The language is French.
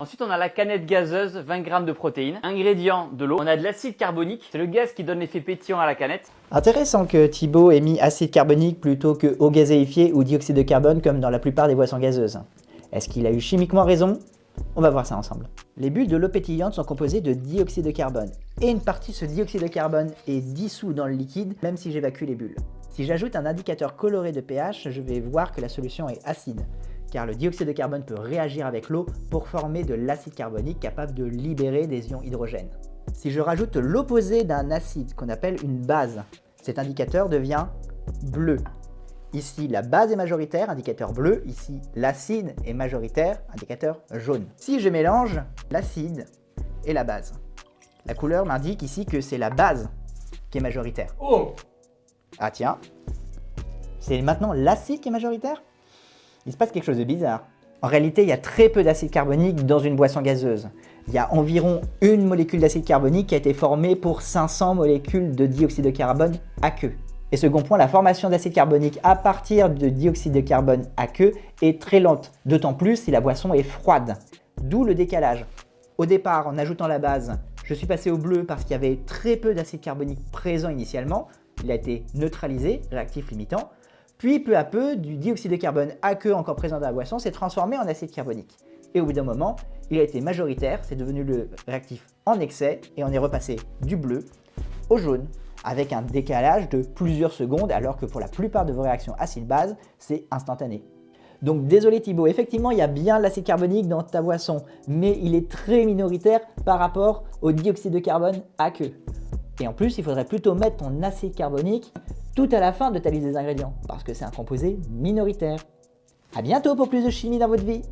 Ensuite, on a la canette gazeuse, 20 g de protéines. Ingrédients, de l'eau. On a de l'acide carbonique, c'est le gaz qui donne l'effet pétillant à la canette. Intéressant que Thibaut ait mis acide carbonique plutôt que eau gazéifiée ou dioxyde de carbone comme dans la plupart des boissons gazeuses. Est-ce qu'il a eu chimiquement raison? On va voir ça ensemble. Les bulles de l'eau pétillante sont composées de dioxyde de carbone. Et une partie de ce dioxyde de carbone est dissous dans le liquide, même si j'évacue les bulles. Si j'ajoute un indicateur coloré de pH, je vais voir que la solution est acide, car le dioxyde de carbone peut réagir avec l'eau pour former de l'acide carbonique capable de libérer des ions hydrogène. Si je rajoute l'opposé d'un acide qu'on appelle une base, cet indicateur devient bleu. Ici, la base est majoritaire, indicateur bleu. Ici, l'acide est majoritaire, indicateur jaune. Si je mélange l'acide et la base, la couleur m'indique ici que c'est la base qui est majoritaire. Oh! Ah tiens, c'est maintenant l'acide qui est majoritaire? Il se passe quelque chose de bizarre. En réalité, il y a très peu d'acide carbonique dans une boisson gazeuse. Il y a environ une molécule d'acide carbonique qui a été formée pour 500 molécules de dioxyde de carbone aqueux. Et second point, la formation d'acide carbonique à partir de dioxyde de carbone aqueux est très lente, d'autant plus si la boisson est froide. D'où le décalage. Au départ, en ajoutant la base, je suis passé au bleu parce qu'il y avait très peu d'acide carbonique présent initialement. Il a été neutralisé, réactif limitant. Puis peu à peu, du dioxyde de carbone aqueux encore présent dans la boisson s'est transformé en acide carbonique. Et au bout d'un moment, il a été majoritaire, c'est devenu le réactif en excès et on est repassé du bleu au jaune, avec un décalage de plusieurs secondes, alors que pour la plupart de vos réactions acide-base, c'est instantané. Donc désolé Thibaut, effectivement il y a bien l'acide carbonique dans ta boisson, mais il est très minoritaire par rapport au dioxyde de carbone aqueux. Et en plus, il faudrait plutôt mettre ton acide carbonique tout à la fin de ta liste des ingrédients, parce que c'est un composé minoritaire. À bientôt pour plus de chimie dans votre vie.